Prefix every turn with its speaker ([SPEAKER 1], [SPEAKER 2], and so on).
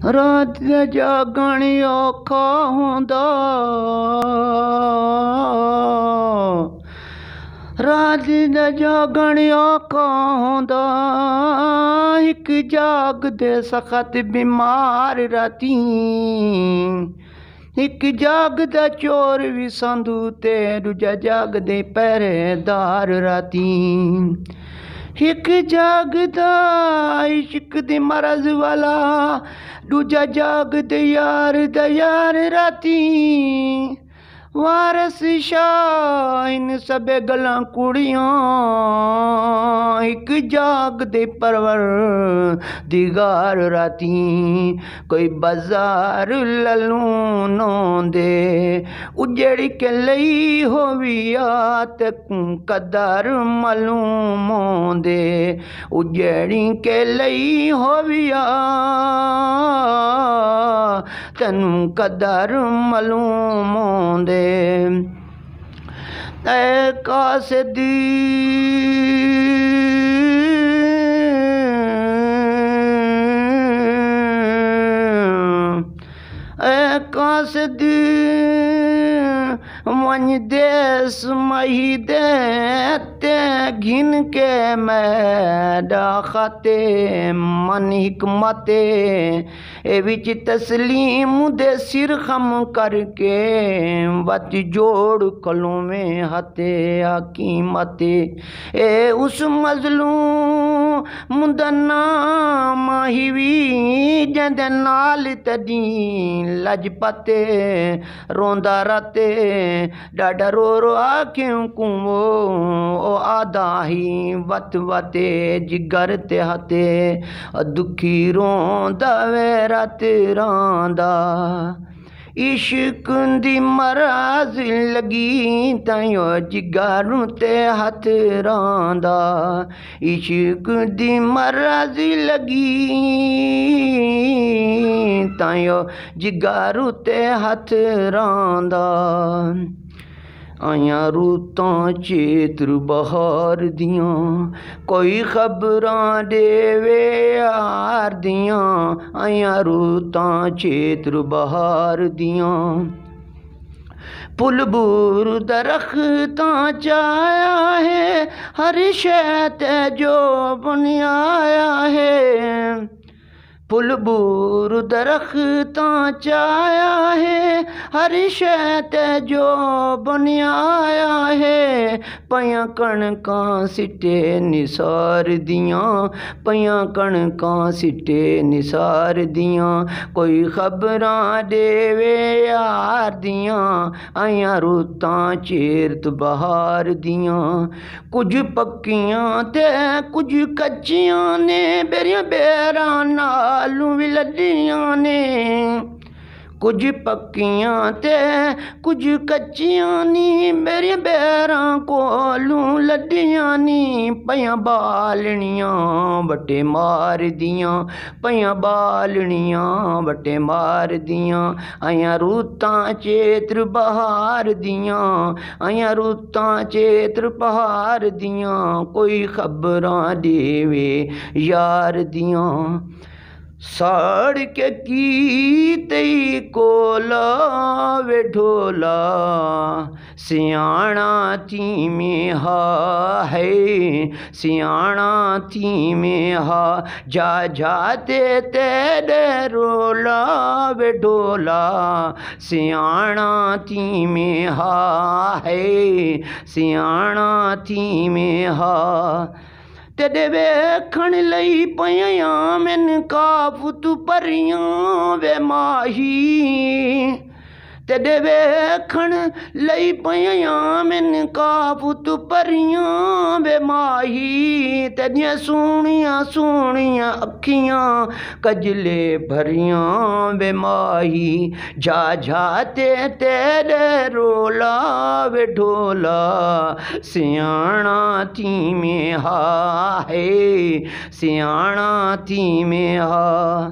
[SPEAKER 1] रात दा जागण औखा होंदा, रात दा जागण औखा होंदा। इक जागदे सखत बीमार राती, इक जागदा चोर भी संधू ते दूजा जागदे पहरेदार राती। एक जागदा इश्क दे मरज वाला, दूजा जागदे यार दा यार राती। वारस शाह इन सबे गल्लां कुड़ियां, एक जागदे परवर दिगार राती। कोई बाजार ललून दे उजड़ी के लई होविया ते कदर मालूम दे, उजड़ी के लई होविया तैनू कदर मालूम दे। ऐ कासदी ऐ कासदी वन देस मही दे ते घिन के मैडा खाते मन हिकमते ए विच तस्लीम दे सिर खम करके वत जोड़ कलों में हते आकी मते। ए उस मजलूम मुदन्ना माहिवी जंदे नाल तदी लजपते रोंदा राते डाडा रो रो आखियों कुओ ओ आदा ही वत वते जिगर ते हते दुखी रोंदा वे रात रांदा। इश्क दी मराज लगी तायो जिगर ते हथ रांदा, इश्क दी मराज लगी तायो जिगर ते हथ रांदा। आया रूतां चेत्र बहार दियां, कोई खबरां देवे यार दियां। आया रूतां चेत्र बहार दियां, पुल बूर दरख्तां चाया है हर शै ते जो बुनियाया है। पुल बूर दरख्तां चाया है हर शै ते जो बुनियाया है। पयां कणकां सिट्टे निसार दियां, पयां कणकां सिट्टे निसार दियां। कोई खबरां देवे यार दियां, आया रुतां चेरत बहार दियां। कुछ पक्कियां ते कुछ कच्चियां ने बेरियां बेरां नालू भी लद्दियां ने। कुछ पक्कियां ते कुछ कच्चियां नी मेरी बैरां कोलूं लद्दियां नी। पयां बालनियां बट्टे मार दियां, पयां बालनियां बट्टे मार दियां। आया रुतां चेत्र बहार दियां, आया रुतां चेत्र बहार दियां। कोई खबरां देवे यार दियां, साड़ के की तई कोला वे ढोला। सियाणा थी में हा है, सियाणा थी में हा। जा जाते तेरे रोला वे ढोला। सियाणा थी में हा है, सियाणा थी में हा। तेरे वेखण लई पयां मैन काफुत परियां वे माही। तेरे वेखण लई पयां मैन काफुत परियां वे माही। तेरियां सोहणियां सोहणियां अखियां कजले भरियां वे माही। जा जा ते तेरे रोला वे ढोला। सियाणा थी में हा है, सियाणा थी में हा।